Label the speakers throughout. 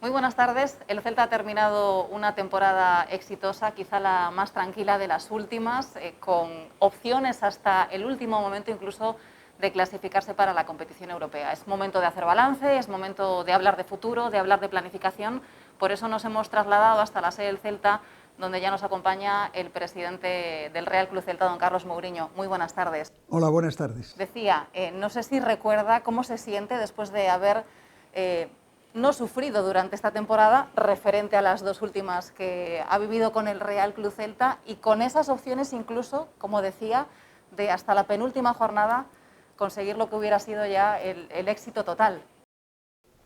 Speaker 1: Muy buenas tardes. El Celta ha terminado una temporada exitosa, quizá la más tranquila de las últimas, con opciones hasta el último momento incluso de clasificarse para la competición europea. Es momento de hacer balance, es momento de hablar de futuro, de hablar de planificación. Por eso nos hemos trasladado hasta la sede del Celta, donde ya nos acompaña el presidente del Real Club Celta, don Carlos Mouriño. Muy buenas tardes.
Speaker 2: Hola, buenas tardes.
Speaker 1: Decía, no sé si recuerda cómo se siente después de haber no sufrido durante esta temporada, referente a las dos últimas que ha vivido con el Real Club Celta, y con esas opciones incluso, como decía, de hasta la penúltima jornada conseguir lo que hubiera sido ya el éxito total.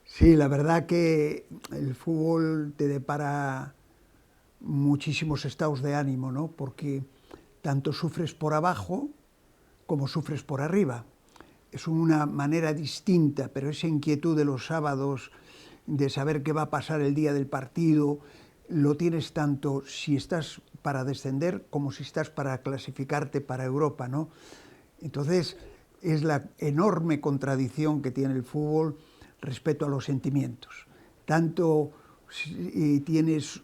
Speaker 2: Sí, la verdad que el fútbol te depara muchísimos estados de ánimo, ¿no? Porque tanto sufres por abajo como sufres por arriba. Es una manera distinta, pero esa inquietud de los sábados, de saber qué va a pasar el día del partido, lo tienes tanto si estás para descender como si estás para clasificarte para Europa, ¿no? Entonces, es la enorme contradicción que tiene el fútbol respecto a los sentimientos. Tanto si tienes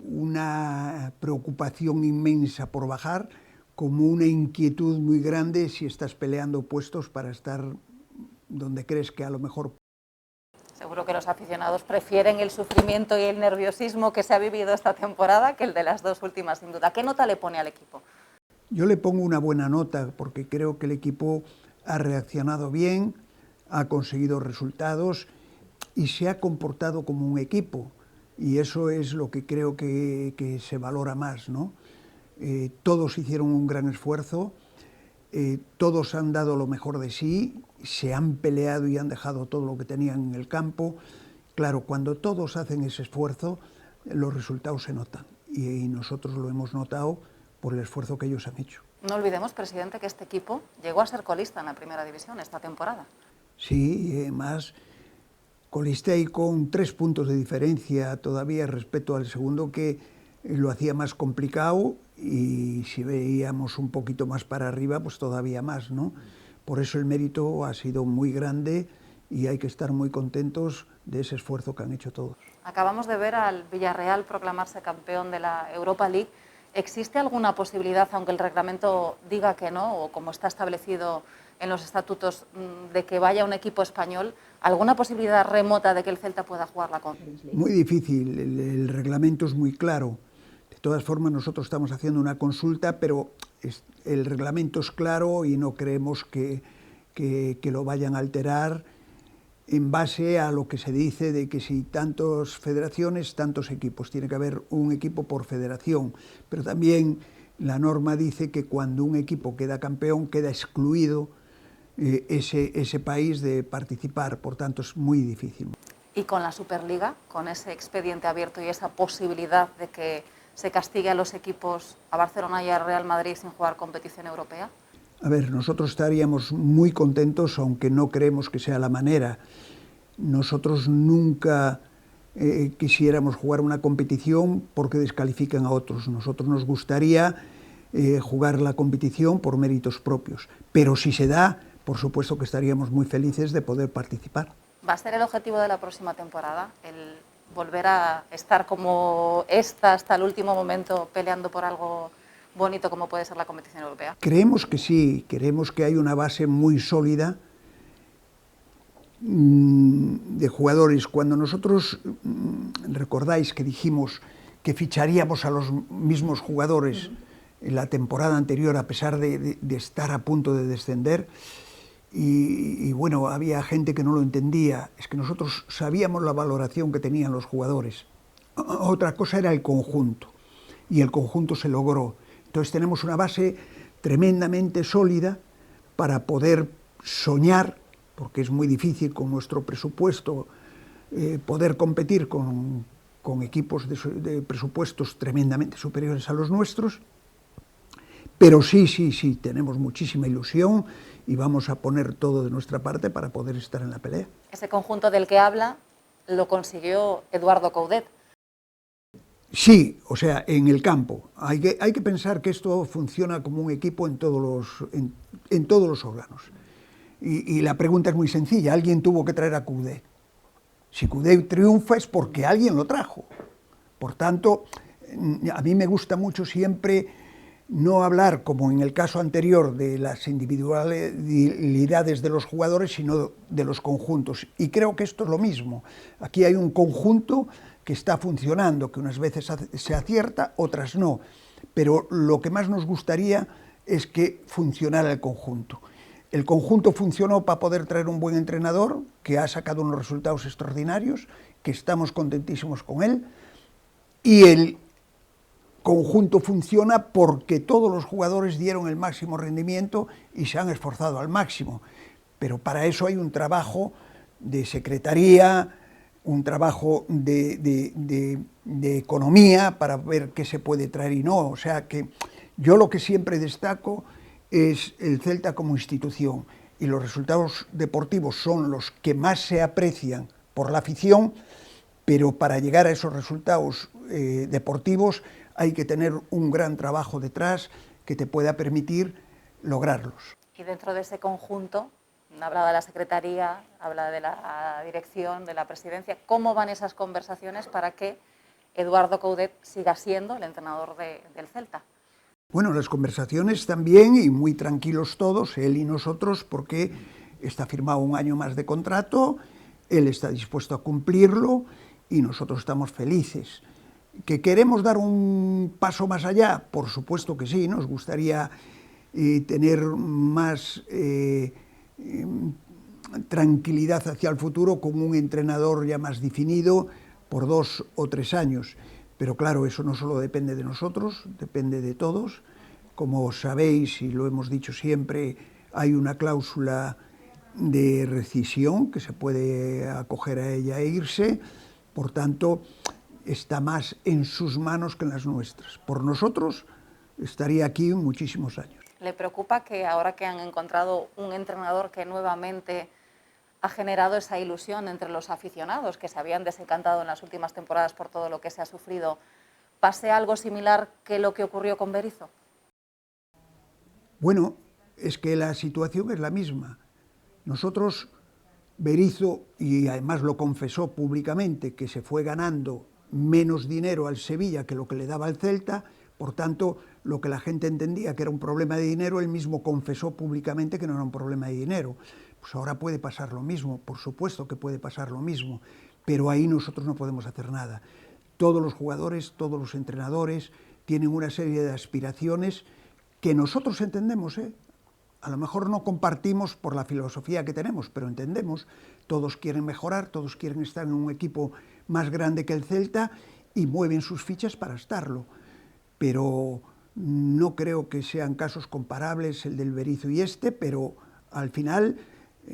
Speaker 2: una preocupación inmensa por bajar, como una inquietud muy grande si estás peleando puestos para estar donde crees que a lo mejor.
Speaker 1: Seguro que los aficionados prefieren el sufrimiento y el nerviosismo que se ha vivido esta temporada que el de las dos últimas, sin duda. ¿Qué nota le pone al equipo?
Speaker 2: Yo le pongo una buena nota porque creo que el equipo ha reaccionado bien, ha conseguido resultados y se ha comportado como un equipo. Y eso es lo que creo que se valora más, ¿no? Todos hicieron un gran esfuerzo, todos han dado lo mejor de sí, se han peleado y han dejado todo lo que tenían en el campo. Claro, cuando todos hacen ese esfuerzo, los resultados se notan y nosotros lo hemos notado por el esfuerzo que ellos han hecho.
Speaker 1: No olvidemos, presidente, que este equipo llegó a ser colista en la primera división esta temporada.
Speaker 2: Sí, y además colista y con 3 puntos de diferencia todavía respecto al segundo, que lo hacía más complicado, y si veíamos un poquito más para arriba, pues todavía más, ¿no? Por eso el mérito ha sido muy grande y hay que estar muy contentos de ese esfuerzo que han hecho todos.
Speaker 1: Acabamos de ver al Villarreal proclamarse campeón de la Europa League. ¿Existe alguna posibilidad, aunque el reglamento diga que no, o como está establecido en los estatutos, de que vaya un equipo español? ¿Alguna posibilidad remota de que el Celta pueda jugar la Conference League?
Speaker 2: Muy difícil, el reglamento es muy claro. De todas formas, nosotros estamos haciendo una consulta, pero el reglamento es claro y no creemos que lo vayan a alterar en base a lo que se dice de que si tantas federaciones, tantos equipos. Tiene que haber un equipo por federación, pero también la norma dice que cuando un equipo queda campeón, queda excluido ese país de participar, por tanto es muy difícil.
Speaker 1: Y con la Superliga, con ese expediente abierto y esa posibilidad de que se castigue a los equipos, a Barcelona y al Real Madrid, sin jugar competición europea?
Speaker 2: A ver, nosotros estaríamos muy contentos, aunque no creemos que sea la manera. Nosotros nunca quisiéramos jugar una competición porque descalifican a otros. Nosotros nos gustaría jugar la competición por méritos propios. Pero si se da, por supuesto que estaríamos muy felices de poder participar.
Speaker 1: ¿Va a ser el objetivo de la próxima temporada el volver a estar como esta hasta el último momento peleando por algo bonito como puede ser la competición europea?
Speaker 2: Creemos que sí, creemos que hay una base muy sólida de jugadores. Cuando nosotros, recordáis que dijimos que ficharíamos a los mismos jugadores en la temporada anterior, a pesar de estar a punto de descender, y bueno, había gente que no lo entendía. Es que nosotros sabíamos la valoración que tenían los jugadores. Otra cosa era el conjunto, y el conjunto se logró. Entonces tenemos una base tremendamente sólida para poder soñar, porque es muy difícil con nuestro presupuesto poder competir con equipos de presupuestos tremendamente superiores a los nuestros, pero sí, tenemos muchísima ilusión y vamos a poner todo de nuestra parte para poder estar en la pelea.
Speaker 1: Ese conjunto del que habla lo consiguió Eduardo Coudet.
Speaker 2: Sí, o sea, en el campo. Hay que pensar que esto funciona como un equipo en todos los órganos. Y la pregunta es muy sencilla. ¿Alguien tuvo que traer a Coudet? Si Coudet triunfa es porque alguien lo trajo. Por tanto, a mí me gusta mucho siempre no hablar, como en el caso anterior, de las individualidades de los jugadores, sino de los conjuntos. Y creo que esto es lo mismo. Aquí hay un conjunto que está funcionando, que unas veces se acierta, otras no. Pero lo que más nos gustaría es que funcionara el conjunto. El conjunto funcionó para poder traer un buen entrenador, que ha sacado unos resultados extraordinarios, que estamos contentísimos con él, y el conjunto funciona porque todos los jugadores dieron el máximo rendimiento y se han esforzado al máximo. Pero para eso hay un trabajo de secretaría, un trabajo de economía para ver qué se puede traer y no. O sea que yo lo que siempre destaco es el Celta como institución, y los resultados deportivos son los que más se aprecian por la afición, pero para llegar a esos resultados deportivos hay que tener un gran trabajo detrás que te pueda permitir lograrlos.
Speaker 1: Y dentro de ese conjunto, habla de la Secretaría, habla de la dirección, de la presidencia, ¿cómo van esas conversaciones para que Eduardo Coudet siga siendo el entrenador del Celta?
Speaker 2: Bueno, las conversaciones también, y muy tranquilos todos, él y nosotros, porque está firmado un año más de contrato, él está dispuesto a cumplirlo y nosotros estamos felices. ¿Que queremos dar un paso más allá? Por supuesto que sí, nos gustaría tener más tranquilidad hacia el futuro con un entrenador ya más definido por 2 o 3 años. Pero claro, eso no solo depende de nosotros, depende de todos. Como sabéis, y lo hemos dicho siempre, hay una cláusula de rescisión que se puede acoger a ella e irse. Por tanto, está más en sus manos que en las nuestras. Por nosotros estaría aquí muchísimos años.
Speaker 1: ¿Le preocupa que ahora que han encontrado un entrenador que nuevamente ha generado esa ilusión entre los aficionados que se habían desencantado en las últimas temporadas por todo lo que se ha sufrido, pase algo similar que lo que ocurrió con Berizzo?
Speaker 2: Bueno, es que la situación es la misma. Nosotros, Berizzo, y además lo confesó públicamente, que se fue ganando menos dinero al Sevilla que lo que le daba al Celta, por tanto, lo que la gente entendía que era un problema de dinero, él mismo confesó públicamente que no era un problema de dinero. Pues ahora puede pasar lo mismo, por supuesto que puede pasar lo mismo, pero ahí nosotros no podemos hacer nada. Todos los jugadores, todos los entrenadores tienen una serie de aspiraciones que nosotros entendemos, a lo mejor no compartimos por la filosofía que tenemos, pero entendemos, todos quieren mejorar, todos quieren estar en un equipo más grande que el Celta y mueven sus fichas para estarlo. Pero no creo que sean casos comparables el del Berizzo y pero al final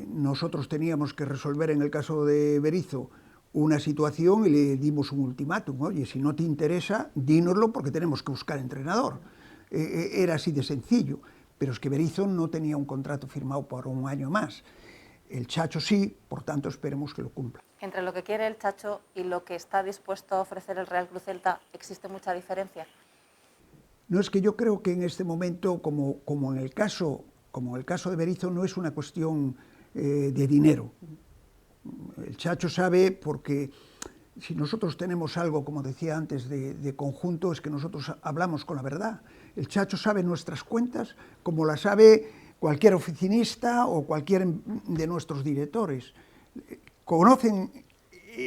Speaker 2: nosotros teníamos que resolver en el caso de Berizzo una situación y le dimos un ultimátum. Oye, si no te interesa, dínoslo porque tenemos que buscar entrenador. Era así de sencillo. Pero es que Berizzo no tenía un contrato firmado por un año más. El Chacho sí, por tanto esperemos que lo cumpla.
Speaker 1: Entre lo que quiere el Chacho y lo que está dispuesto a ofrecer el Real Club Celta, ¿existe mucha diferencia?
Speaker 2: No, es que yo creo que en este momento, como en el caso de Berizzo, no es una cuestión de dinero. El Chacho sabe, porque si nosotros tenemos algo, como decía antes, de conjunto, es que nosotros hablamos con la verdad. El Chacho sabe nuestras cuentas como la sabe cualquier oficinista o cualquier de nuestros directores. Conocen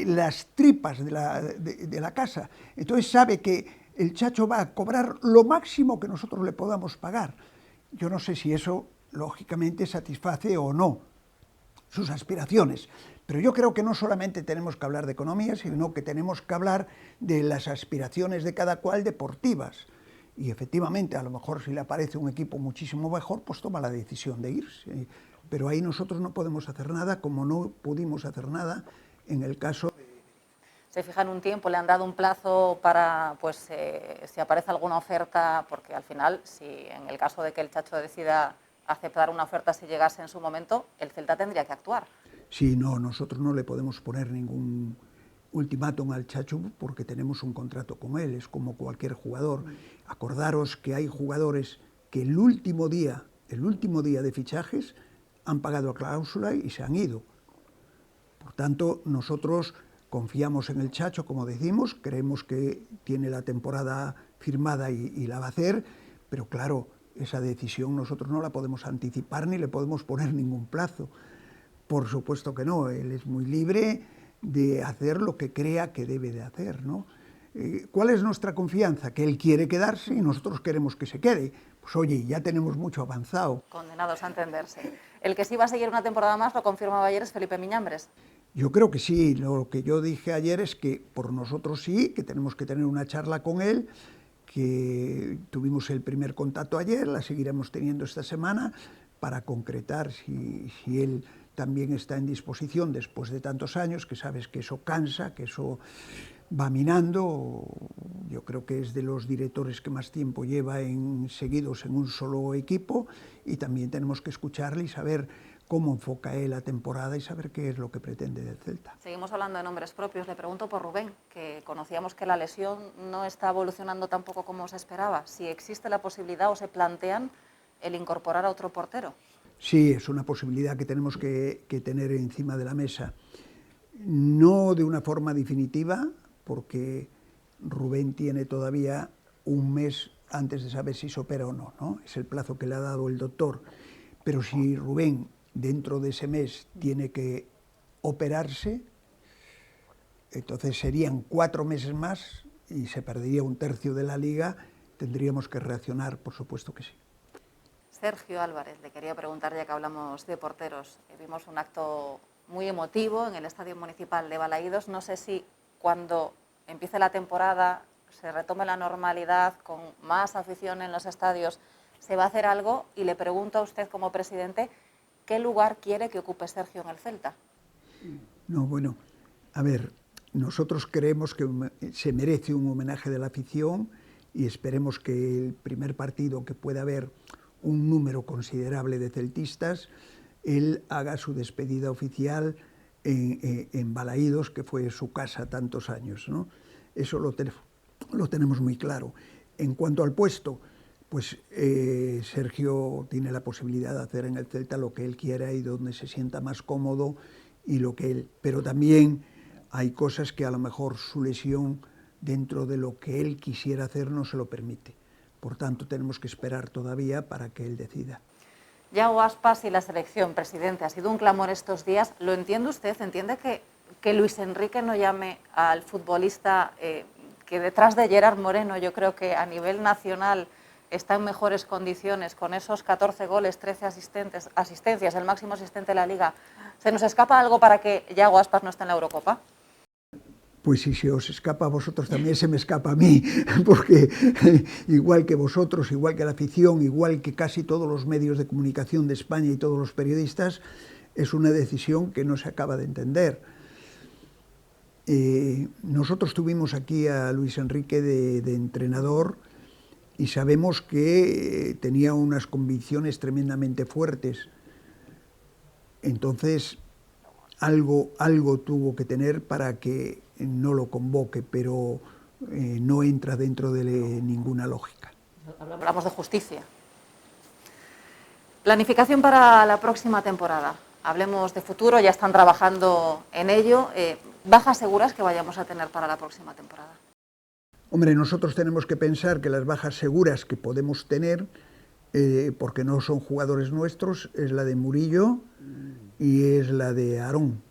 Speaker 2: las tripas de la casa, entonces sabe que el Chacho va a cobrar lo máximo que nosotros le podamos pagar. Yo no sé si eso, lógicamente, satisface o no sus aspiraciones, pero yo creo que no solamente tenemos que hablar de economía, sino que tenemos que hablar de las aspiraciones de cada cual deportivas. Y efectivamente, a lo mejor si le aparece un equipo muchísimo mejor, pues toma la decisión de irse. Pero ahí nosotros no podemos hacer nada, como no pudimos hacer nada en el caso.
Speaker 1: Se fijan un tiempo, le han dado un plazo para, pues, si aparece alguna oferta, porque al final, si en el caso de que el Chacho decida aceptar una oferta si llegase en su momento, el Celta tendría que actuar.
Speaker 2: Sí, no, nosotros no le podemos poner ningún ultimátum al Chacho porque tenemos un contrato con él, es como cualquier jugador. Acordaros que hay jugadores que el último día de fichajes han pagado la cláusula y se han ido. Por tanto, nosotros confiamos en el Chacho, como decimos, creemos que tiene la temporada firmada y la va a hacer, pero claro, esa decisión nosotros no la podemos anticipar ni le podemos poner ningún plazo. Por supuesto que no, él es muy libre de hacer lo que crea que debe de hacer, ¿no? ¿Cuál es nuestra confianza? Que él quiere quedarse y nosotros queremos que se quede. Pues oye, ya tenemos mucho avanzado.
Speaker 1: Condenados a entenderse. El que sí va a seguir una temporada más, lo confirmaba ayer, es Felipe Miñambres.
Speaker 2: Yo creo que sí, lo que yo dije ayer es que por nosotros sí, que tenemos que tener una charla con él, que tuvimos el primer contacto ayer, la seguiremos teniendo esta semana para concretar si él también está en disposición después de tantos años, que sabes que eso cansa, que eso va minando. Yo creo que es de los directores que más tiempo lleva seguidos en un solo equipo, y también tenemos que escucharle y saber cómo enfoca él la temporada y saber qué es lo que pretende del Celta.
Speaker 1: Seguimos hablando de nombres propios. Le pregunto por Rubén, que conocíamos que la lesión no está evolucionando tampoco como se esperaba. Si existe la posibilidad o se plantean el incorporar a otro portero.
Speaker 2: Sí, es una posibilidad que tenemos que tener encima de la mesa. No de una forma definitiva, porque Rubén tiene todavía un mes antes de saber si se opera o no, ¿no? Es el plazo que le ha dado el doctor. Pero si Rubén dentro de ese mes tiene que operarse, entonces serían 4 meses más y se perdería un tercio de la liga. Tendríamos que reaccionar, por supuesto que sí.
Speaker 1: Sergio Álvarez, le quería preguntar, ya que hablamos de porteros. Vimos un acto muy emotivo en el Estadio Municipal de Balaídos. No sé si cuando empiece la temporada, se retome la normalidad, con más afición en los estadios, se va a hacer algo, y le pregunto a usted como presidente, ¿qué lugar quiere que ocupe Sergio en el Celta?
Speaker 2: No, bueno, a ver, nosotros creemos que se merece un homenaje de la afición y esperemos que el primer partido, que pueda haber un número considerable de celtistas, él haga su despedida oficial en Balaídos, que fue su casa tantos años, ¿no? Eso lo tenemos muy claro. En cuanto al puesto, pues Sergio tiene la posibilidad de hacer en el Celta lo que él quiera y donde se sienta más cómodo, y lo que él... Pero también hay cosas que a lo mejor su lesión, dentro de lo que él quisiera hacer, no se lo permite. Por tanto, tenemos que esperar todavía para que él decida.
Speaker 1: Yago Aspas y la selección, presidente, ha sido un clamor estos días. ¿Lo entiende usted? ¿Entiende que Luis Enrique no llame al futbolista que detrás de Gerard Moreno, yo creo que a nivel nacional está en mejores condiciones, con esos 14 goles, 13 asistencias, el máximo asistente de la Liga? ¿Se nos escapa algo para que Yago Aspas no esté en la Eurocopa?
Speaker 2: Pues si se os escapa a vosotros, también se me escapa a mí, porque igual que vosotros, igual que la afición, igual que casi todos los medios de comunicación de España y todos los periodistas, es una decisión que no se acaba de entender. Nosotros tuvimos aquí a Luis Enrique de entrenador y sabemos que tenía unas convicciones tremendamente fuertes. Entonces, algo tuvo que tener para que no lo convoque, pero no entra dentro de ninguna lógica.
Speaker 1: Hablamos de justicia. Planificación para la próxima temporada. Hablemos de futuro, ya están trabajando en ello. ¿Bajas seguras que vayamos a tener para la próxima temporada?
Speaker 2: Hombre, nosotros tenemos que pensar que las bajas seguras que podemos tener, porque no son jugadores nuestros, es la de Murillo y es la de Aarón.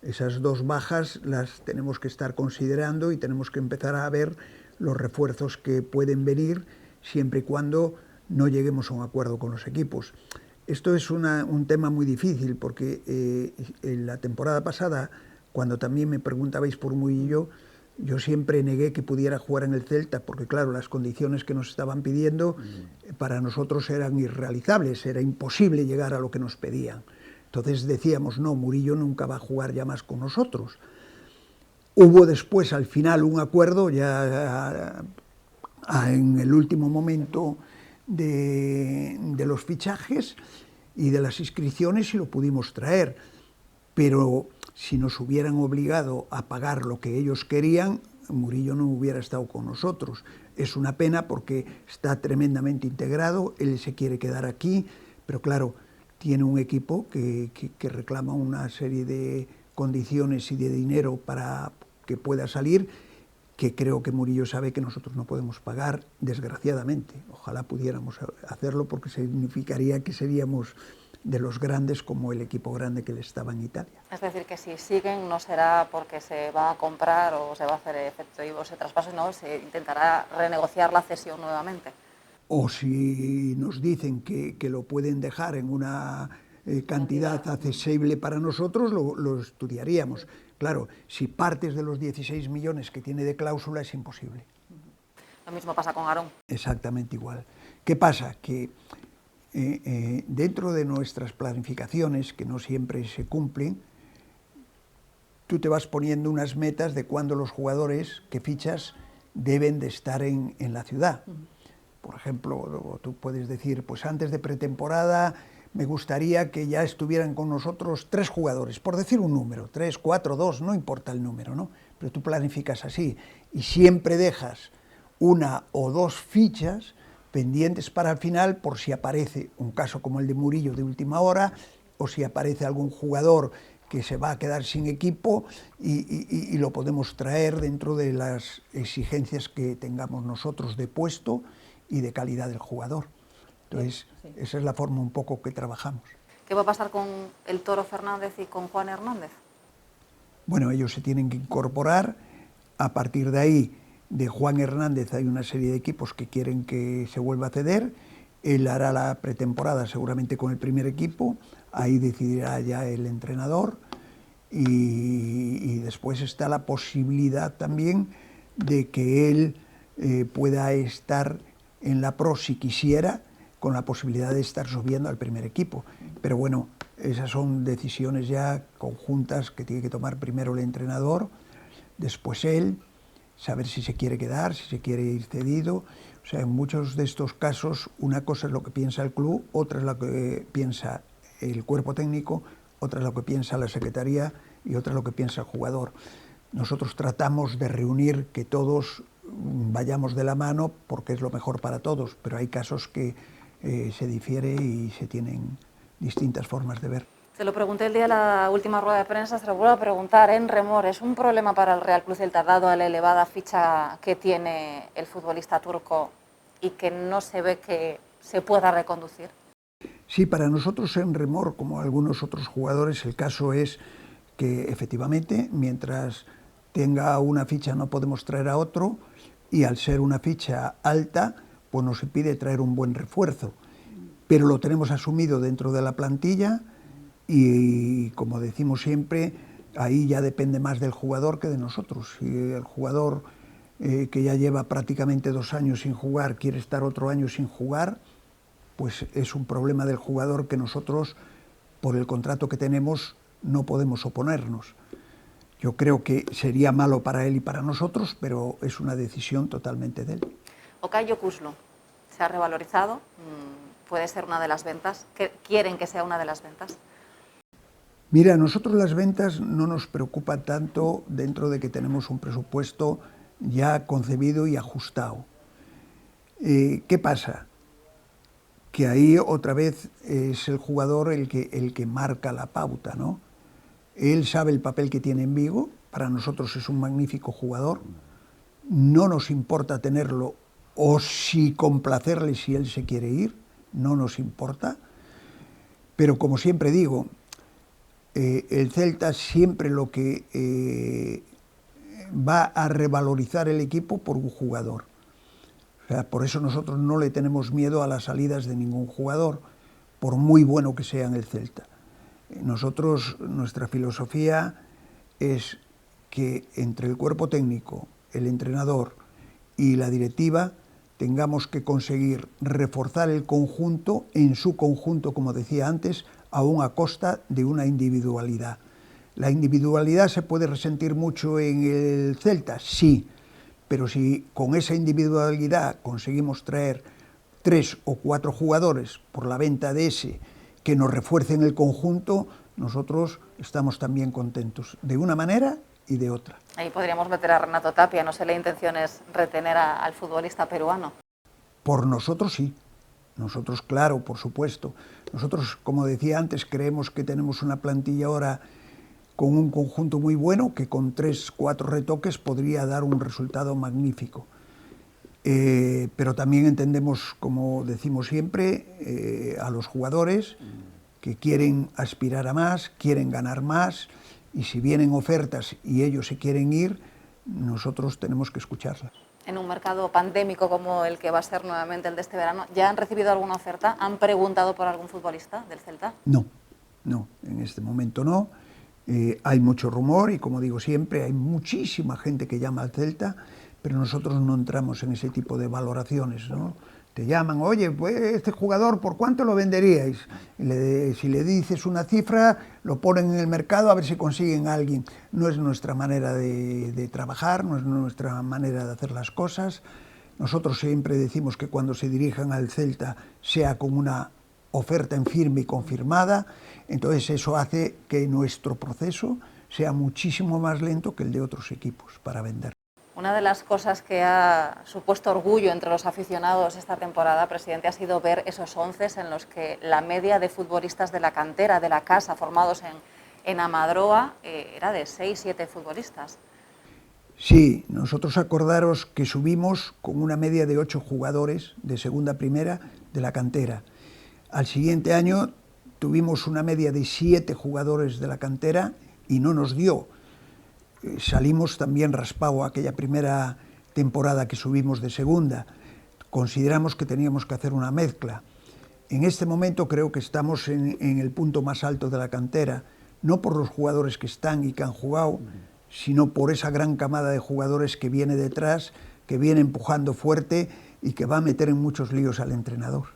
Speaker 2: Esas dos bajas las tenemos que estar considerando y tenemos que empezar a ver los refuerzos que pueden venir, siempre y cuando no lleguemos a un acuerdo con los equipos. Esto es un tema muy difícil, porque en la temporada pasada, cuando también me preguntabais por Murillo, yo siempre negué que pudiera jugar en el Celta, porque claro, las condiciones que nos estaban pidiendo para nosotros eran irrealizables, era imposible llegar a lo que nos pedían. Entonces decíamos, no, Murillo nunca va a jugar ya más con nosotros. Hubo después, al final, un acuerdo ya en el último momento de los fichajes y de las inscripciones, y lo pudimos traer. Pero si nos hubieran obligado a pagar lo que ellos querían, Murillo no hubiera estado con nosotros. Es una pena porque está tremendamente integrado, él se quiere quedar aquí, pero claro, tiene un equipo que reclama una serie de condiciones y de dinero para que pueda salir, que creo que Murillo sabe que nosotros no podemos pagar, desgraciadamente. Ojalá pudiéramos hacerlo, porque significaría que seríamos de los grandes, como el equipo grande que le estaba en Italia.
Speaker 1: Es decir, que si siguen no será porque se va a comprar o se va a hacer efectivo ese traspaso, no, se intentará renegociar la cesión nuevamente.
Speaker 2: O si nos dicen que lo pueden dejar en una cantidad accesible para nosotros, lo estudiaríamos. Claro, si partes de los 16 millones que tiene de cláusula, es imposible.
Speaker 1: Lo mismo pasa con Aarón.
Speaker 2: Exactamente igual. ¿Qué pasa? Que dentro de nuestras planificaciones, que no siempre se cumplen, tú te vas poniendo unas metas de cuándo los jugadores que fichas deben de estar en la ciudad. Por ejemplo, tú puedes decir, pues antes de pretemporada me gustaría que ya estuvieran con nosotros 3 jugadores, por decir un número, 3, 4, 2, no importa el número, ¿no? Pero tú planificas así y siempre dejas 1 o 2 fichas pendientes para el final, por si aparece un caso como el de Murillo de última hora, o si aparece algún jugador que se va a quedar sin equipo y lo podemos traer dentro de las exigencias que tengamos nosotros de puesto y de calidad del jugador. Entonces, esa es la forma un poco que trabajamos.
Speaker 1: ¿Qué va a pasar con el Toro Fernández y con Juan Hernández?
Speaker 2: Bueno, ellos se tienen que incorporar. A partir de ahí, de Juan Hernández hay una serie de equipos que quieren que se vuelva a ceder. Él hará la pretemporada seguramente con el primer equipo, ahí decidirá ya el entrenador, y después está la posibilidad también de que él pueda estar en la Pro si quisiera, con la posibilidad de estar subiendo al primer equipo. Pero bueno, esas son decisiones ya conjuntas que tiene que tomar primero el entrenador, después él, saber si se quiere quedar, si se quiere ir cedido. O sea, en muchos de estos casos, una cosa es lo que piensa el club, otra es lo que piensa el cuerpo técnico, otra es lo que piensa la secretaría y otra es lo que piensa el jugador. Nosotros tratamos de reunir que todos vayamos de la mano porque es lo mejor para todos, pero hay casos que se difiere y se tienen distintas formas de ver.
Speaker 1: Se lo pregunté el día de la última rueda de prensa, se lo vuelvo a preguntar en Remor. ¿Es un problema para el Real Club Celta, dado a la elevada ficha que tiene el futbolista turco y que no se ve que se pueda reconducir?
Speaker 2: Sí, para nosotros en Remor, como algunos otros jugadores, el caso es que efectivamente, mientras tenga una ficha no podemos traer a otro, y al ser una ficha alta, pues nos impide traer un buen refuerzo. Pero lo tenemos asumido dentro de la plantilla y, como decimos siempre, ahí ya depende más del jugador que de nosotros. Si el jugador que ya lleva prácticamente 2 años sin jugar quiere estar otro año sin jugar, pues es un problema del jugador que nosotros, por el contrato que tenemos, no podemos oponernos. Yo creo que sería malo para él y para nosotros, pero es una decisión totalmente de él.
Speaker 1: Okay Jokuşlu se ha revalorizado, puede ser una de las ventas. ¿Quieren que sea una de las ventas?
Speaker 2: Mira, a nosotros las ventas no nos preocupan tanto dentro de que tenemos un presupuesto ya concebido y ajustado. ¿Qué pasa? Que ahí otra vez es el jugador el que marca la pauta, ¿no? Él sabe el papel que tiene en Vigo, para nosotros es un magnífico jugador, no nos importa tenerlo o si complacerle si él se quiere ir, no nos importa, pero como siempre digo, el Celta siempre lo que va a revalorizar el equipo por un jugador. O sea, por eso nosotros no le tenemos miedo a las salidas de ningún jugador, por muy bueno que sea en el Celta. Nosotros, nuestra filosofía es que entre el cuerpo técnico, el entrenador y la directiva tengamos que conseguir reforzar el conjunto en su conjunto, como decía antes, aún a costa de una individualidad. ¿La individualidad se puede resentir mucho en el Celta? Sí, pero si con esa individualidad conseguimos traer 3 o 4 jugadores por la venta de ese que nos refuercen el conjunto, nosotros estamos también contentos, de una manera y de otra.
Speaker 1: Ahí podríamos meter a Renato Tapia, no sé, la intención es retener al futbolista peruano.
Speaker 2: Por nosotros sí, nosotros claro, por supuesto. Nosotros, como decía antes, creemos que tenemos una plantilla ahora con un conjunto muy bueno que con 3 o 4 retoques podría dar un resultado magnífico. Pero también entendemos, como decimos siempre, a los jugadores que quieren aspirar a más, quieren ganar más, y si vienen ofertas y ellos se quieren ir, nosotros tenemos que escucharlas.
Speaker 1: En un mercado pandémico como el que va a ser nuevamente el de este verano, ¿ya han recibido alguna oferta? ¿Han preguntado por algún futbolista del Celta?
Speaker 2: No, en este momento no. Hay mucho rumor y, como digo siempre, hay muchísima gente que llama al Celta, pero nosotros no entramos en ese tipo de valoraciones, ¿no? Te llaman, oye, pues este jugador, ¿por cuánto lo venderíais? Si le dices una cifra, lo ponen en el mercado a ver si consiguen a alguien. No es nuestra manera de trabajar, no es nuestra manera de hacer las cosas. Nosotros siempre decimos que cuando se dirijan al Celta sea con una oferta en firme y confirmada, entonces eso hace que nuestro proceso sea muchísimo más lento que el de otros equipos para vender.
Speaker 1: Una de las cosas que ha supuesto orgullo entre los aficionados esta temporada, presidente, ha sido ver esos 11 en los que la media de futbolistas de la cantera, de la casa, formados en Amadroa, era de 6-7 futbolistas.
Speaker 2: Sí, nosotros acordaros que subimos con una media de 8 jugadores de segunda a primera de la cantera. Al siguiente año tuvimos una media de 7 jugadores de la cantera y no nos dio. Salimos también raspado aquella primera temporada que subimos de segunda. Consideramos que teníamos que hacer una mezcla. En este momento creo que estamos en el punto más alto de la cantera, no por los jugadores que están y que han jugado, sino por esa gran camada de jugadores que viene detrás, que viene empujando fuerte y que va a meter en muchos líos al entrenador.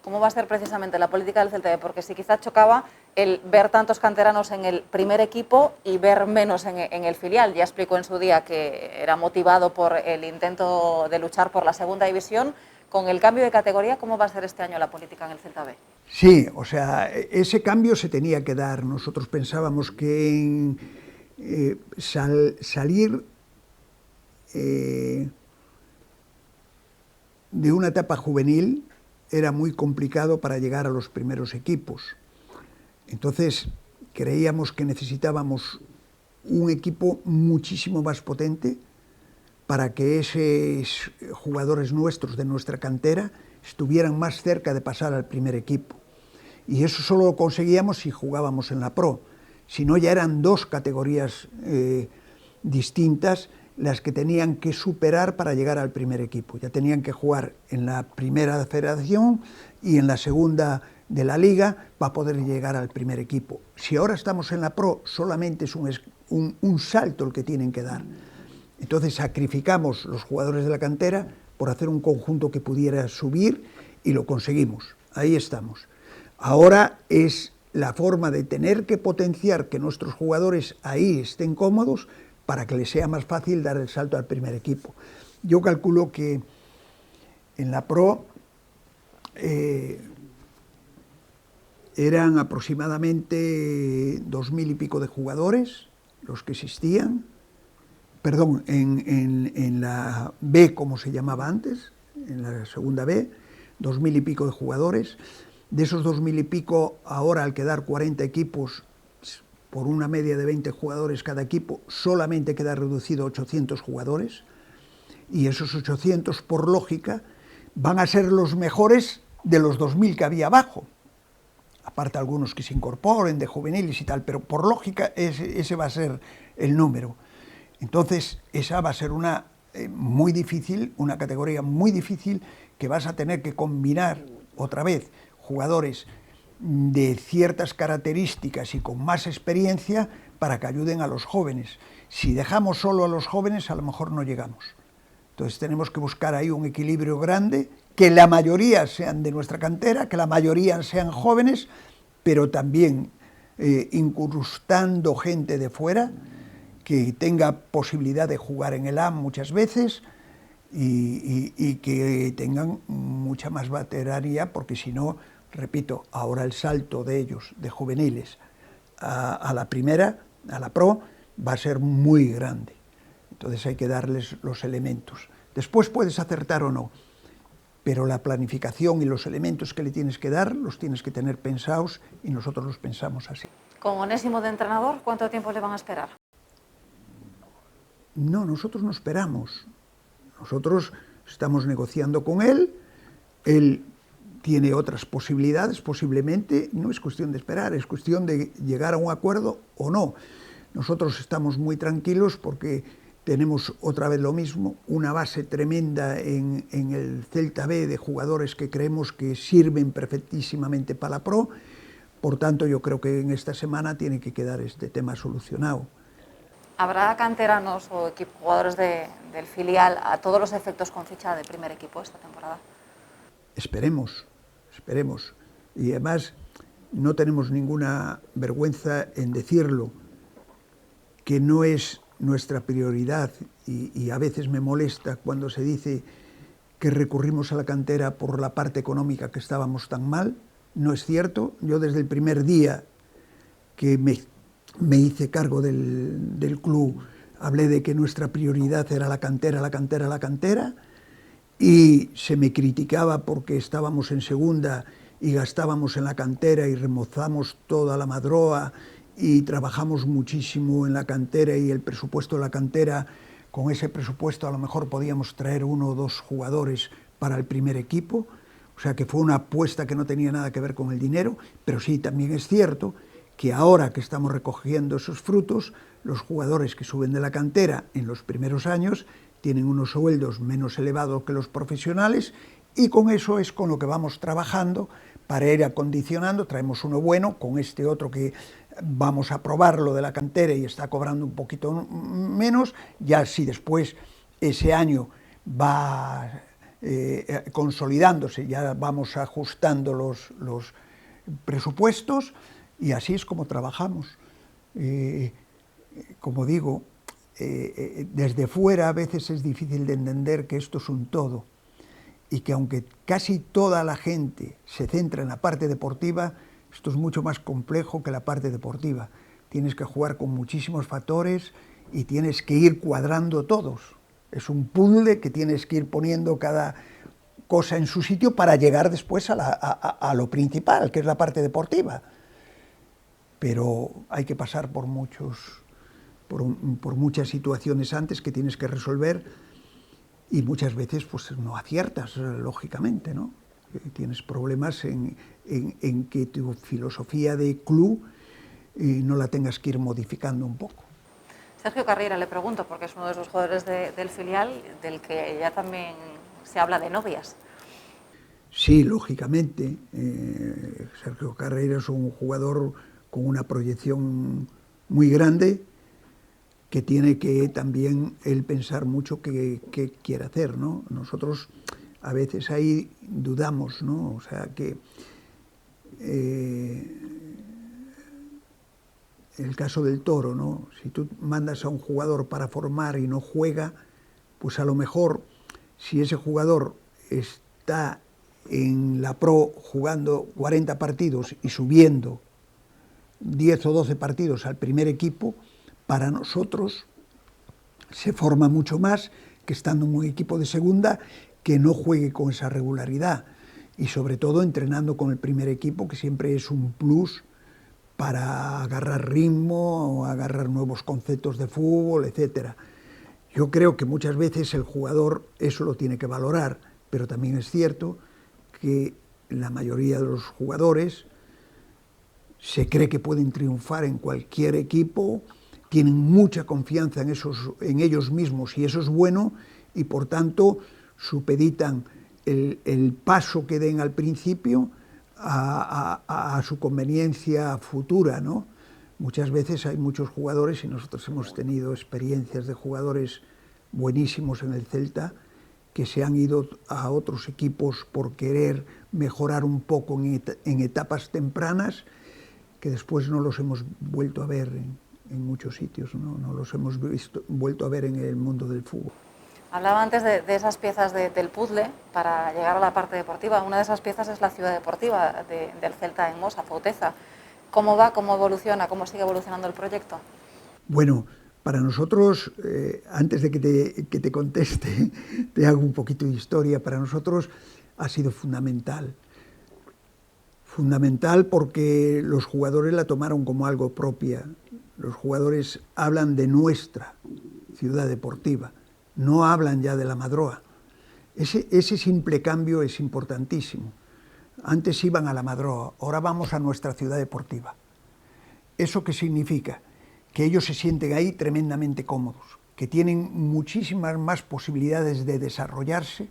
Speaker 1: ¿Cómo va a ser precisamente la política del Celta? Porque si quizás chocaba el ver tantos canteranos en el primer equipo y ver menos en el filial. Ya explicó en su día que era motivado por el intento de luchar por la segunda división. Con el cambio de categoría, ¿cómo va a ser este año la política en el Celta B?
Speaker 2: Sí, o sea, ese cambio se tenía que dar. Nosotros pensábamos que salir de una etapa juvenil era muy complicado para llegar a los primeros equipos. Entonces creíamos que necesitábamos un equipo muchísimo más potente para que esos jugadores nuestros de nuestra cantera estuvieran más cerca de pasar al primer equipo. Y eso solo lo conseguíamos si jugábamos en la Pro. Si no, ya eran 2 categorías distintas las que tenían que superar para llegar al primer equipo. Ya tenían que jugar en la primera federación y en la segunda de la liga para poder llegar al primer equipo. Si ahora estamos en la Pro, solamente es un salto el que tienen que dar. Entonces sacrificamos los jugadores de la cantera por hacer un conjunto que pudiera subir y lo conseguimos. Ahí estamos. Ahora es la forma de tener que potenciar que nuestros jugadores ahí estén cómodos para que les sea más fácil dar el salto al primer equipo. Yo calculo que en la Pro eran aproximadamente 2000 y pico de jugadores los que existían, perdón, en la B, como se llamaba antes, en la segunda B, 2000 y pico de jugadores. De esos 2000 y pico, ahora al quedar 40 equipos, por una media de 20 jugadores cada equipo, solamente queda reducido a 800 jugadores, y esos 800, por lógica, van a ser los mejores de los 2000 que había abajo, aparte algunos que se incorporen de juveniles y tal, pero por lógica ese va a ser el número. Entonces esa va a ser una categoría muy difícil, que vas a tener que combinar otra vez jugadores de ciertas características y con más experiencia para que ayuden a los jóvenes. Si dejamos solo a los jóvenes, a lo mejor no llegamos. Entonces tenemos que buscar ahí un equilibrio grande, que la mayoría sean de nuestra cantera, que la mayoría sean jóvenes, pero también incrustando gente de fuera que tenga posibilidad de jugar en el AM muchas veces y que tengan mucha más veteranía, porque si no, repito, ahora el salto de ellos, de juveniles, a la primera, a la Pro, va a ser muy grande. Entonces hay que darles los elementos. Después puedes acertar o no, pero la planificación y los elementos que le tienes que dar, los tienes que tener pensados, y nosotros los pensamos así.
Speaker 1: Con Onésimo de entrenador, ¿cuánto tiempo le van a esperar?
Speaker 2: No, nosotros no esperamos. Nosotros estamos negociando con él tiene otras posibilidades, posiblemente. No es cuestión de esperar, es cuestión de llegar a un acuerdo o no. Nosotros estamos muy tranquilos porque tenemos otra vez lo mismo, una base tremenda en el Celta B de jugadores que creemos que sirven perfectísimamente para la Pro. Por tanto, yo creo que en esta semana tiene que quedar este tema solucionado.
Speaker 1: ¿Habrá canteranos o jugadores del filial a todos los efectos con ficha de primer equipo esta temporada?
Speaker 2: Esperemos, esperemos. Y además no tenemos ninguna vergüenza en decirlo, que no es nuestra prioridad, y a veces me molesta cuando se dice que recurrimos a la cantera por la parte económica, que estábamos tan mal. No es cierto. Yo desde el primer día que me hice cargo del club, hablé de que nuestra prioridad era la cantera, la cantera, la cantera, y se me criticaba porque estábamos en segunda y gastábamos en la cantera y remozamos toda la Madroa y trabajamos muchísimo en la cantera, y el presupuesto de la cantera, con ese presupuesto a lo mejor podíamos traer 1 o 2 jugadores para el primer equipo. O sea que fue una apuesta que no tenía nada que ver con el dinero, pero sí, también es cierto que ahora que estamos recogiendo esos frutos, los jugadores que suben de la cantera en los primeros años tienen unos sueldos menos elevados que los profesionales, y con eso es con lo que vamos trabajando para ir acondicionando. Traemos uno bueno, con este otro que vamos a probarlo de la cantera y está cobrando un poquito menos. Ya si después ese año va consolidándose, ya vamos ajustando los presupuestos, y así es como trabajamos. Como digo, desde fuera a veces es difícil de entender que esto es un todo, y que aunque casi toda la gente se centra en la parte deportiva, esto es mucho más complejo que la parte deportiva. Tienes que jugar con muchísimos factores y tienes que ir cuadrando todos. Es un puzzle que tienes que ir poniendo cada cosa en su sitio para llegar después a lo principal, que es la parte deportiva. Pero hay que pasar por muchas situaciones antes que tienes que resolver, y muchas veces pues no aciertas, lógicamente, ¿no? Tienes problemas en que tu filosofía de club no la tengas que ir modificando un poco.
Speaker 1: Sergio Carreira, le pregunto, porque es uno de los jugadores del filial del que ya también se habla de novias.
Speaker 2: Sí, lógicamente. Sergio Carreira es un jugador con una proyección muy grande, que tiene que también él pensar mucho qué quiere hacer, ¿no? Nosotros a veces ahí dudamos, ¿no? O sea que el caso del Toro, ¿no? Si tú mandas a un jugador para formar y no juega, pues a lo mejor si ese jugador está en la Pro jugando 40 partidos y subiendo 10 o 12 partidos al primer equipo, para nosotros se forma mucho más que estando en un equipo de segunda que no juegue con esa regularidad, y sobre todo entrenando con el primer equipo, que siempre es un plus para agarrar ritmo o agarrar nuevos conceptos de fútbol, etc. Yo creo que muchas veces el jugador eso lo tiene que valorar, pero también es cierto que la mayoría de los jugadores se cree que pueden triunfar en cualquier equipo, tienen mucha confianza en ellos mismos, y eso es bueno, y por tanto supeditan el paso que den al principio a su conveniencia futura, ¿no? Muchas veces hay muchos jugadores, y nosotros hemos tenido experiencias de jugadores buenísimos en el Celta, que se han ido a otros equipos por querer mejorar un poco en etapas tempranas, que después no los hemos vuelto a ver en muchos sitios, no los hemos vuelto a ver en el mundo del fútbol.
Speaker 1: Hablaba antes de esas piezas del puzzle para llegar a la parte deportiva. Una de esas piezas es la ciudad deportiva del Celta en Mos, Afouteza. ¿Cómo va, cómo evoluciona, cómo sigue evolucionando el proyecto?
Speaker 2: Bueno, para nosotros, antes de que te conteste, te hago un poquito de historia. Para nosotros ha sido fundamental Fundamental porque los jugadores la tomaron como algo propia. Los jugadores hablan de nuestra ciudad deportiva, no hablan ya de la Madroa. Ese simple cambio es importantísimo. Antes iban a la Madroa, ahora vamos a nuestra ciudad deportiva. ¿Eso qué significa? Que ellos se sienten ahí tremendamente cómodos, que tienen muchísimas más posibilidades de desarrollarse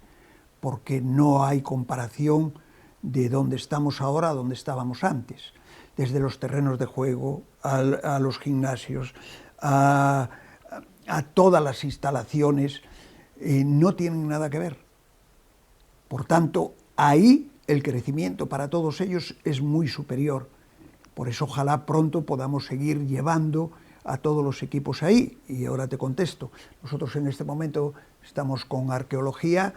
Speaker 2: porque no hay comparación de dónde estamos ahora a dónde estábamos antes. Desde los terrenos de juego, a los gimnasios, a todas las instalaciones, no tienen nada que ver. Por tanto, ahí el crecimiento para todos ellos es muy superior. Por eso ojalá pronto podamos seguir llevando a todos los equipos ahí. Y ahora te contesto. Nosotros en este momento estamos con arqueología,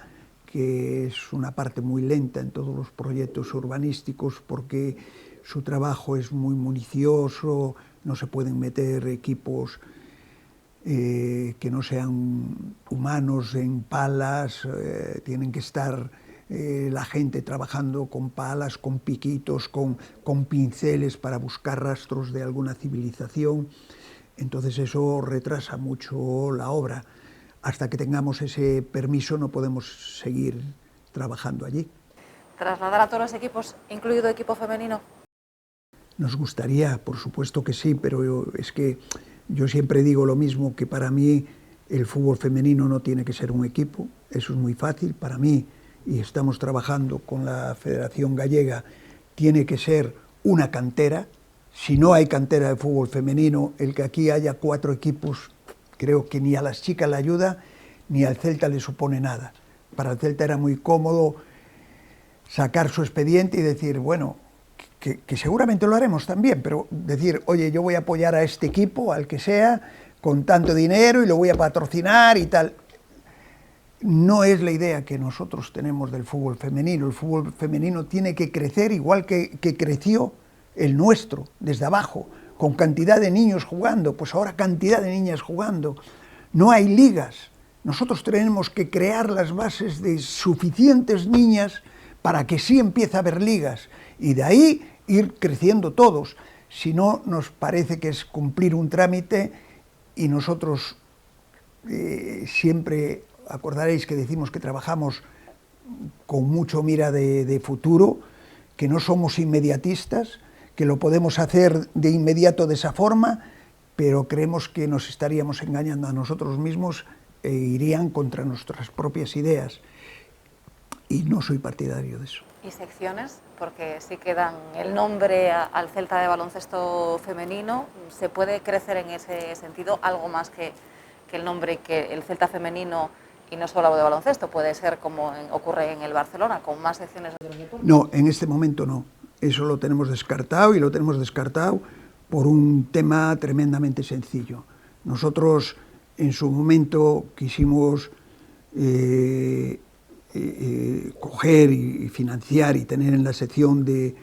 Speaker 2: que es una parte muy lenta en todos los proyectos urbanísticos porque su trabajo es muy minucioso, no se pueden meter equipos que no sean humanos en palas, tienen que estar la gente trabajando con palas, con piquitos, con pinceles para buscar rastros de alguna civilización. Entonces eso retrasa mucho la obra. Hasta que tengamos ese permiso no podemos seguir trabajando allí.
Speaker 1: ¿Trasladar a todos los equipos, incluido equipo femenino?
Speaker 2: Nos gustaría, por supuesto que sí, pero es que yo siempre digo lo mismo, que para mí el fútbol femenino no tiene que ser un equipo, eso es muy fácil para mí, y estamos trabajando con la Federación Gallega, tiene que ser una cantera. Si no hay cantera de fútbol femenino, el que aquí haya 4 equipos, creo que ni a las chicas le ayuda, ni al Celta le supone nada. Para el Celta era muy cómodo sacar su expediente y decir, bueno, que seguramente lo haremos también, pero decir, oye, yo voy a apoyar a este equipo, al que sea, con tanto dinero y lo voy a patrocinar y tal. No es la idea que nosotros tenemos del fútbol femenino. El fútbol femenino tiene que crecer igual que creció el nuestro, desde abajo, con cantidad de niños jugando, pues ahora cantidad de niñas jugando. No hay ligas. Nosotros tenemos que crear las bases de suficientes niñas para que sí empiece a haber ligas y de ahí ir creciendo todos. Si no, nos parece que es cumplir un trámite y nosotros siempre, acordaréis que decimos que trabajamos con mucho mira de futuro, que no somos inmediatistas, que lo podemos hacer de inmediato de esa forma, pero creemos que nos estaríamos engañando a nosotros mismos e irían contra nuestras propias ideas. Y no soy partidario de eso.
Speaker 1: ¿Y secciones? Porque sí que dan el nombre al Celta de baloncesto femenino. ¿Se puede crecer en ese sentido algo más que el nombre, que el Celta femenino? Y no solo hablo de baloncesto, puede ser como ocurre en el Barcelona, con más secciones de los deportes.
Speaker 2: No, en este momento no. Eso lo tenemos descartado y lo tenemos descartado por un tema tremendamente sencillo. Nosotros en su momento quisimos coger y financiar y tener en la sección de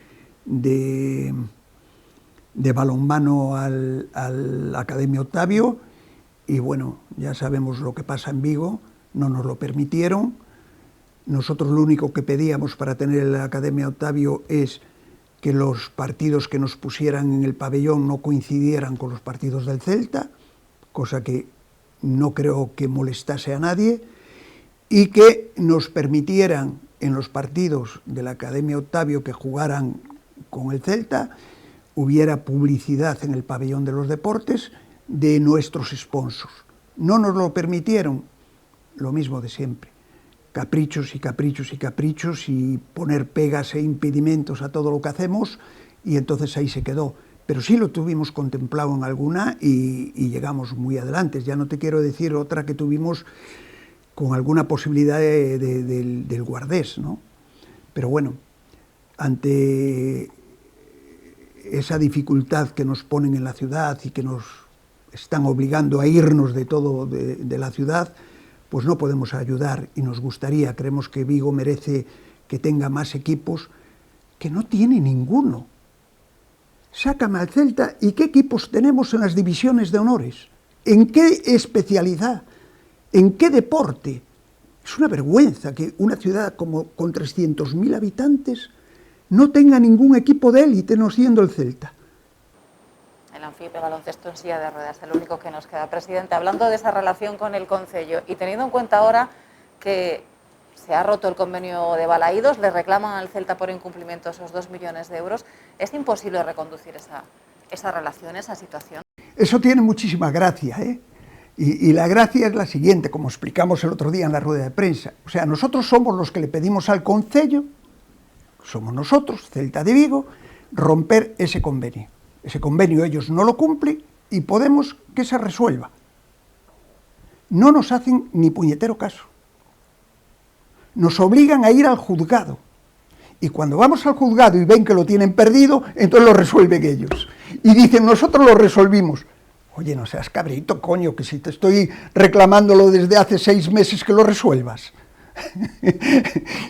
Speaker 2: balonmano al Academia Octavio y bueno, ya sabemos lo que pasa en Vigo, no nos lo permitieron. Nosotros lo único que pedíamos para tener la Academia Octavio es que los partidos que nos pusieran en el pabellón no coincidieran con los partidos del Celta, cosa que no creo que molestase a nadie, y que nos permitieran en los partidos de la Academia Octavio que jugaran con el Celta, hubiera publicidad en el pabellón de los deportes de nuestros sponsors. No nos lo permitieron, lo mismo de siempre. Caprichos y caprichos y caprichos y poner pegas e impedimentos a todo lo que hacemos y entonces ahí se quedó. Pero sí lo tuvimos contemplado en alguna y llegamos muy adelante. Ya no te quiero decir otra que tuvimos con alguna posibilidad del Guardés, ¿no? Pero bueno, ante esa dificultad que nos ponen en la ciudad y que nos están obligando a irnos de todo de la ciudad, pues no podemos ayudar y nos gustaría, creemos que Vigo merece que tenga más equipos, que no tiene ninguno. Sácame al Celta y qué equipos tenemos en las divisiones de honores, en qué especialidad, en qué deporte. Es una vergüenza que una ciudad como con 300.000 habitantes no tenga ningún equipo de élite, no siendo el Celta.
Speaker 1: El Anfib, el baloncesto en silla de ruedas, el único que nos queda. Presidente, hablando de esa relación con el Concello y teniendo en cuenta ahora que se ha roto el convenio de Balaídos, le reclaman al Celta por incumplimiento esos 2 millones de euros, ¿es imposible reconducir esa relación, esa situación?
Speaker 2: Eso tiene muchísima gracia, ¿eh? Y la gracia es la siguiente, como explicamos el otro día en la rueda de prensa. O sea, nosotros somos los que le pedimos al Concello, somos nosotros, Celta de Vigo, romper ese convenio. Ese convenio ellos no lo cumplen y podemos que se resuelva. No nos hacen ni puñetero caso. Nos obligan a ir al juzgado. Y cuando vamos al juzgado y ven que lo tienen perdido, entonces lo resuelven ellos. Y dicen, nosotros lo resolvimos. Oye, no seas cabrito, coño, que si te estoy reclamándolo desde hace 6 meses que lo resuelvas.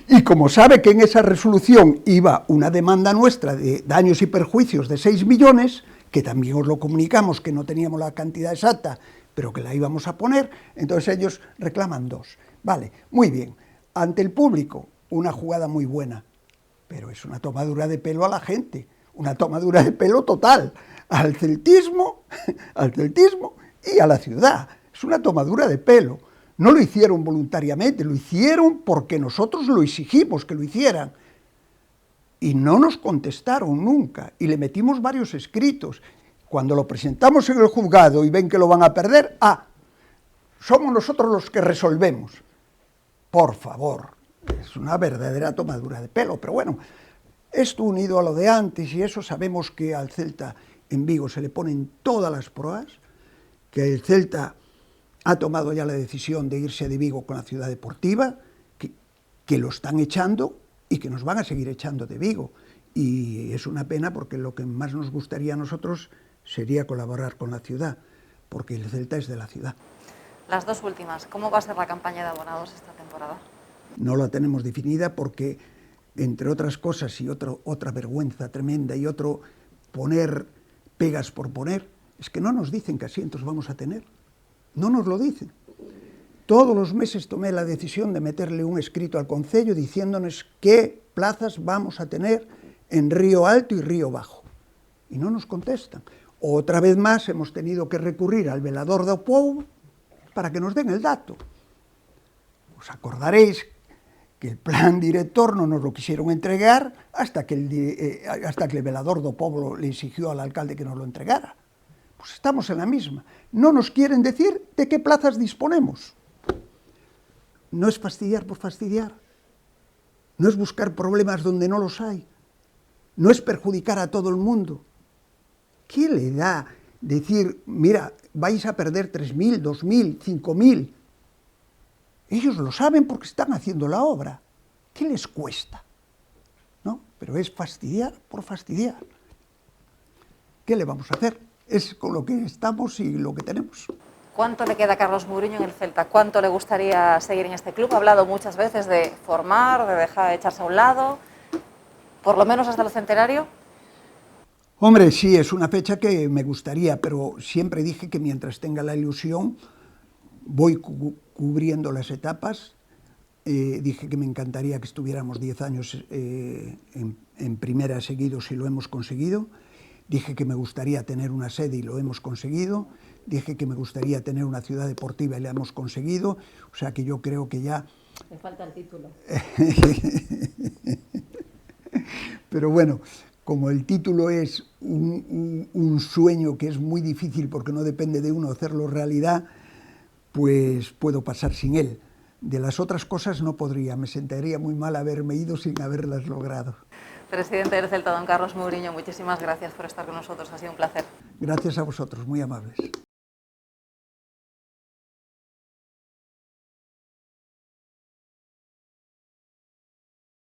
Speaker 2: Y como sabe que en esa resolución iba una demanda nuestra de daños y perjuicios de 6 millones, que también os lo comunicamos, que no teníamos la cantidad exacta, pero que la íbamos a poner, entonces ellos reclaman 2. Vale, muy bien. Ante el público, una jugada muy buena, pero es una tomadura de pelo a la gente, una tomadura de pelo total, al celtismo y a la ciudad. Es una tomadura de pelo. No lo hicieron voluntariamente, lo hicieron porque nosotros lo exigimos que lo hicieran. Y no nos contestaron nunca, y le metimos varios escritos. Cuando lo presentamos en el juzgado y ven que lo van a perder, somos nosotros los que resolvemos. Por favor, es una verdadera tomadura de pelo, pero bueno, esto unido a lo de antes, y eso sabemos que al Celta en Vigo se le ponen todas las pruebas, que el Celta ha tomado ya la decisión de irse de Vigo con la ciudad deportiva, que lo están echando y que nos van a seguir echando de Vigo. Y es una pena porque lo que más nos gustaría a nosotros sería colaborar con la ciudad, porque el Celta es de la ciudad.
Speaker 1: Las 2 últimas, ¿cómo va a ser la campaña de abonados esta temporada?
Speaker 2: No la tenemos definida porque, entre otras cosas, y otra vergüenza tremenda, y otro poner pegas por poner, es que no nos dicen qué asientos vamos a tener. No nos lo dicen. Todos los meses tomé la decisión de meterle un escrito al Concello diciéndonos qué plazas vamos a tener en Río Alto y Río Bajo. Y no nos contestan. Otra vez más hemos tenido que recurrir al velador do Pobo para que nos den el dato. Os acordaréis que el plan director no nos lo quisieron entregar hasta que el velador do Pobo le exigió al alcalde que nos lo entregara. Pues estamos en la misma. No nos quieren decir de qué plazas disponemos. No es fastidiar por fastidiar. No es buscar problemas donde no los hay. No es perjudicar a todo el mundo. ¿Qué le da decir, mira, vais a perder 3.000, 2.000, 5.000? Ellos lo saben porque están haciendo la obra. ¿Qué les cuesta? ¿No? Pero es fastidiar por fastidiar. ¿Qué le vamos a hacer? Es con lo que estamos y lo que tenemos.
Speaker 1: ¿Cuánto le queda a Carlos Mouriño en el Celta? ¿Cuánto le gustaría seguir en este club? Ha hablado muchas veces de formar, de dejar echarse a un lado, por lo menos hasta el centenario.
Speaker 2: Hombre, sí, es una fecha que me gustaría, pero siempre dije que mientras tenga la ilusión voy cubriendo las etapas. Dije que me encantaría que estuviéramos 10 años en primera seguidos y lo hemos conseguido. Dije que me gustaría tener una sede y lo hemos conseguido. Dije que me gustaría tener una ciudad deportiva y la hemos conseguido. O sea que yo creo que ya...
Speaker 1: Me falta el título.
Speaker 2: Pero bueno, como el título es un sueño que es muy difícil porque no depende de uno hacerlo realidad, pues puedo pasar sin él. De las otras cosas no podría, me sentiría muy mal haberme ido sin haberlas logrado.
Speaker 1: Presidente del Celta, don Carlos Mouriño, muchísimas gracias por estar con nosotros, ha sido un placer.
Speaker 2: Gracias a vosotros, muy amables.